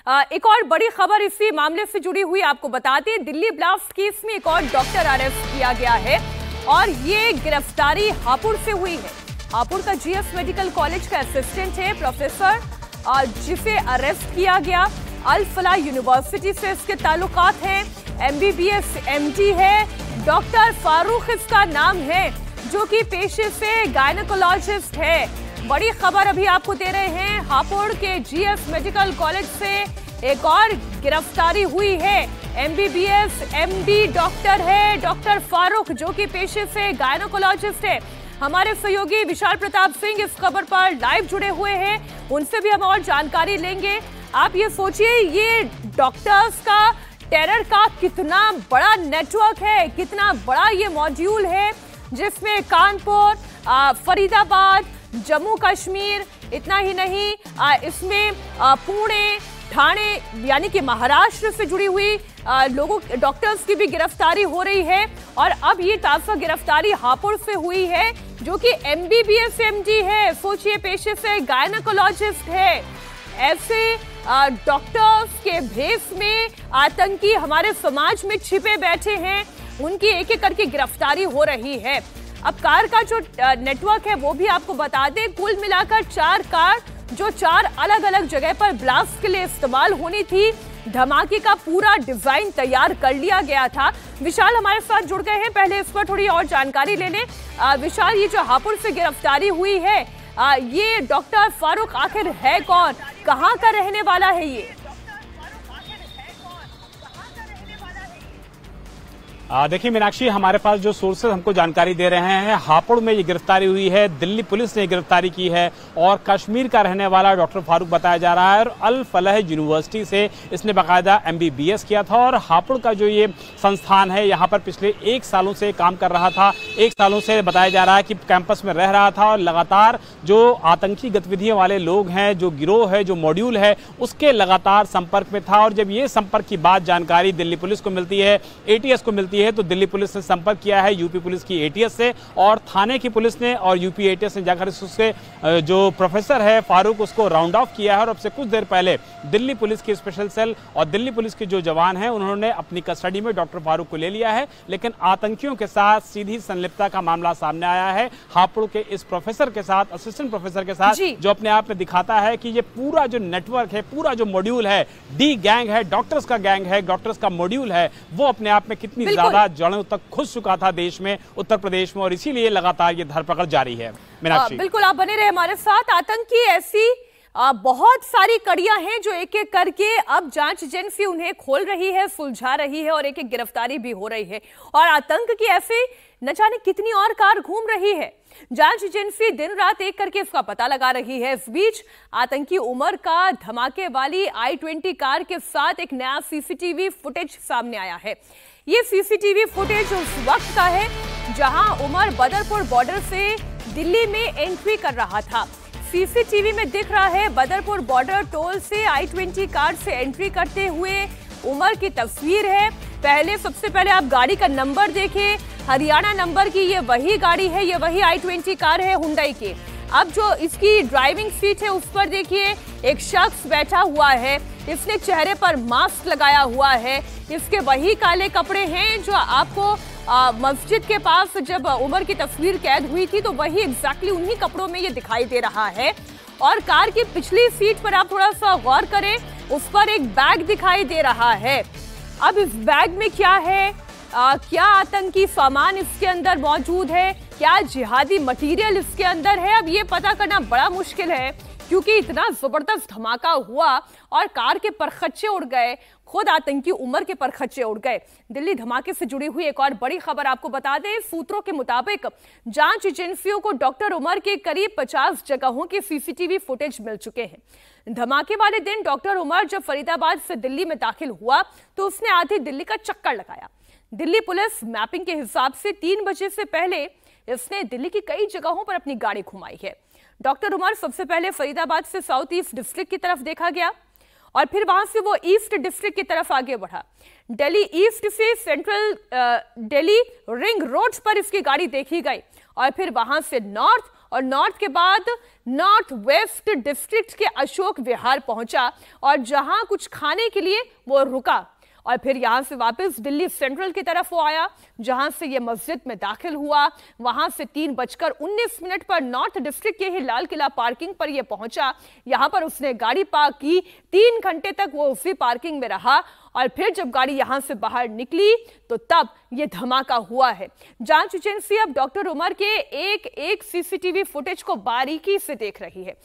एक और बड़ी खबर इसी मामले से जुड़ी हुई आपको बताते हैं। दिल्ली ब्लास्ट केस में एक और डॉक्टर अरेस्ट किया गया है और ये गिरफ्तारी हापुड़ से हुई है। हापुड़ का जीएस मेडिकल कॉलेज का असिस्टेंट है प्रोफेसर, जिसे अरेस्ट किया गया। अल फलाह यूनिवर्सिटी से इसके ताल्लुकात हैं। एमबीबीएस एमडी है। डॉक्टर फारूक इसका नाम है, जो कि पेशे से गायनेकोलॉजिस्ट है। बड़ी खबर अभी आपको दे रहे हैं। हापुड़ के जीएस मेडिकल कॉलेज से एक और गिरफ्तारी हुई है। एमबीबीएस एमडी डॉक्टर है डॉक्टर फारूक, जो कि पेशे से गायनेकोलॉजिस्ट है। हमारे सहयोगी विशाल प्रताप सिंह इस खबर पर लाइव जुड़े हुए हैं, उनसे भी हम और जानकारी लेंगे। आप ये सोचिए, ये डॉक्टर्स का टेरर का कितना बड़ा नेटवर्क है, कितना बड़ा ये मॉड्यूल है, जिसमें कानपुर, फरीदाबाद, जम्मू कश्मीर, इतना ही नहीं इसमें पुणे, ठाणे यानी कि महाराष्ट्र से जुड़ी हुई लोगों डॉक्टर्स की भी गिरफ्तारी हो रही है। और अब ये ताजा गिरफ्तारी हापुड़ से हुई है, जो कि एमबीबीएस एमडी है। सोचिए, पेशे से गायनेकोलॉजिस्ट है। ऐसे डॉक्टर्स के भेष में आतंकी हमारे समाज में छिपे बैठे हैं, उनकी एक एक करके गिरफ्तारी हो रही है। अब कार का जो नेटवर्क है वो भी आपको बता दें। कुल मिलाकर 4 कार जो 4 अलग अलग जगह पर ब्लास्ट के लिए इस्तेमाल होनी थी, धमाके का पूरा डिजाइन तैयार कर लिया गया था। विशाल हमारे साथ जुड़ गए हैं, पहले इस पर थोड़ी और जानकारी ले लें। विशाल, ये जो हापुड़ से गिरफ्तारी हुई है, ये डॉक्टर फारूक आखिर है कौन, कहाँ का रहने वाला है ये? देखिए मीनाक्षी, हमारे पास जो सोर्सेज हमको जानकारी दे रहे हैं, हापुड़ में ये गिरफ्तारी हुई है, दिल्ली पुलिस ने गिरफ्तारी की है और कश्मीर का रहने वाला डॉक्टर फारूक बताया जा रहा है। और अल फलाह यूनिवर्सिटी से इसने बाकायदा एमबीबीएस किया था और हापुड़ का जो ये संस्थान है, यहाँ पर पिछले 1 सालों से काम कर रहा था। 1 सालों से बताया जा रहा है कि कैंपस में रह रहा था और लगातार जो आतंकी गतिविधियों वाले लोग हैं, जो गिरोह है, जो मॉड्यूल है, उसके लगातार संपर्क में था। और जब ये संपर्क की बात जानकारी दिल्ली पुलिस को मिलती है, एटीएस को मिलती है, तो दिल्ली पुलिस ने संपर्क किया है यूपी पुलिस की एटीएस से और थाने की पुलिस ने और यूपी एटीएस ने जाकर उससे जो प्रोफेसर है फारूक, उसको राउंड ऑफ किया है। और अब से कुछ देर पहले दिल्ली पुलिस की स्पेशल सेल और दिल्ली पुलिस के जो जवान हैं, उन्होंने अपनी कस्टडी में डॉक्टर फारूक को ले लिया है। लेकिन आतंकियों के साथ सीधी संलिप्तता का मामला सामने आया है हापुड़ के इस प्रोफेसर के साथ, असिस्टेंट प्रोफेसर के साथ, जो अपने आप में दिखाता है कि ये पूरा जो नेटवर्क है, पूरा जो मॉड्यूल है, डी गैंग है, डॉक्टर्स का गैंग है, डॉक्टर्स का मॉड्यूल है, वो अपने आप में कितनी ज्यादा जड़ों तक घुस चुका था देश में, उत्तर प्रदेश में, और इसीलिए लगातार ये धरपकड़ जारी है। मीनाक्षी, बिल्कुल आप बने रहे हमारे साथ। आतंकी ऐसी बहुत सारी कड़ियां हैं जो एक एक करके अब जांच एजेंसी उन्हें खोल रही है, सुलझा रही है और एक एक गिरफ्तारी भी हो रही है। और आतंक की ऐसे न जाने कितनी और कार घूम रही है। जांच एजेंसी दिन रात एक करके इसका पता लगा रही है। इस बीच आतंकी उमर का धमाके वाली i20 कार के साथ एक नया सीसीटीवी फुटेज सामने आया है। ये सीसीटीवी फुटेज उस वक्त का है जहां उमर बदरपुर बॉर्डर से दिल्ली में एंट्री कर रहा था। सीसीटीवी में दिख रहा है बदरपुर बॉर्डर टोल से i20 कार से एंट्री करते हुए उमर की तस्वीर है। सबसे पहले आप गाड़ी का नंबर देखें, हरियाणा नंबर की ये वही गाड़ी है, ये वही i20 कार है हुंडई की। अब जो इसकी ड्राइविंग सीट है उस पर देखिए एक शख्स बैठा हुआ है, इसने चेहरे पर मास्क लगाया हुआ है, इसके वही काले कपड़े हैं जो आपको मस्जिद के पास जब उमर की तस्वीर कैद हुई थी तो वही एग्जैक्टली उन्हीं कपड़ों में ये दिखाई दे रहा है। और कार की पिछली सीट पर आप थोड़ा सा गौर करें, उस पर एक बैग दिखाई दे रहा है। अब इस बैग में क्या है, क्या आतंकी सामान इसके अंदर मौजूद है, क्या जिहादी मटेरियल इसके अंदर है, अब ये पता करना बड़ा मुश्किल है, क्योंकि इतना जबरदस्त धमाका हुआ और कार के परखच्चे उड़ गए, खुद आतंकी उमर के परखच्चे उड़ गए। दिल्ली धमाके से जुड़ी हुई एक और बड़ी खबर आपको बता दें। सूत्रों के मुताबिक जांच एजेंसियों को डॉक्टर उमर के करीब 50 जगहों के सीसीटीवी फुटेज मिल चुके हैं। धमाके वाले दिन डॉक्टर उमर जब फरीदाबाद से दिल्ली में दाखिल हुआ तो उसने आधी दिल्ली का चक्कर लगाया। दिल्ली पुलिस मैपिंग के हिसाब से 3 बजे से पहले इसने दिल्ली की कई जगहों पर अपनी गाड़ी घुमाई है। डॉक्टर उमर सबसे पहले फरीदाबाद से साउथ ईस्ट डिस्ट्रिक्ट की तरफ देखा गया और फिर वहां से वो ईस्ट डिस्ट्रिक्ट की तरफ आगे बढ़ा। दिल्ली ईस्ट से सेंट्रल दिल्ली रिंग रोड पर इसकी गाड़ी देखी गई और फिर वहां से नॉर्थ और नॉर्थ के बाद नॉर्थ वेस्ट डिस्ट्रिक्ट के अशोक विहार पहुंचा और जहां कुछ खाने के लिए वो रुका और फिर यहां से वापस दिल्ली सेंट्रल की तरफ वो आया, जहां से ये मस्जिद में दाखिल हुआ। वहां से 3:19 पर नॉर्थ डिस्ट्रिक्ट के ही लाल किला पार्किंग पर ये पहुंचा। यहां पर उसने गाड़ी पार्क की, 3 घंटे तक वो उसी पार्किंग में रहा और फिर जब गाड़ी यहां से बाहर निकली तो तब ये धमाका हुआ है। जांच एजेंसी अब डॉक्टर उमर के एक सीसीटीवी फुटेज को बारीकी से देख रही है।